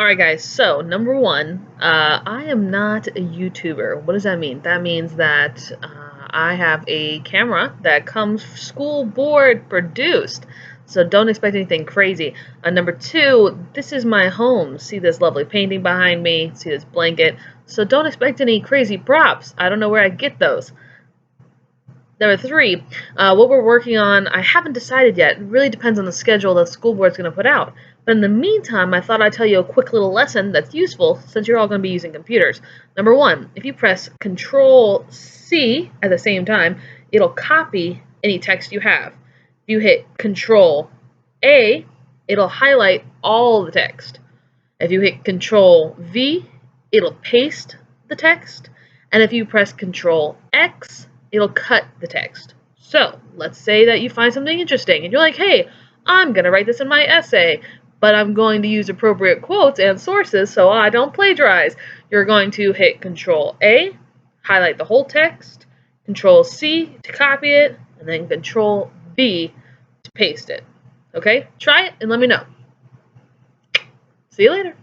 Alright guys, so number one, I am not a YouTuber. What does that mean? That means that I have a camera that comes school board produced. So don't expect anything crazy. Number two, this is my home. See this lovely painting behind me? See this blanket? So don't expect any crazy props. I don't know where I get those. Number three, what we're working on, I haven't decided yet. It really depends on the schedule the school board's going to put out. But in the meantime, I thought I'd tell you a quick little lesson that's useful since you're all going to be using computers. Number one, if you press CTRL+C at the same time, it'll copy any text you have. If you hit CTRL+A, it'll highlight all the text. If you hit CTRL+V, it'll paste the text. And if you press CTRL+X, it'll cut the text. So let's say that you find something interesting and you're like, hey, I'm going to write this in my essay, but I'm going to use appropriate quotes and sources so I don't plagiarize. You're going to hit CTRL+A, highlight the whole text, CTRL+C to copy it, and then CTRL+V to paste it. Okay? Try it and let me know. See you later.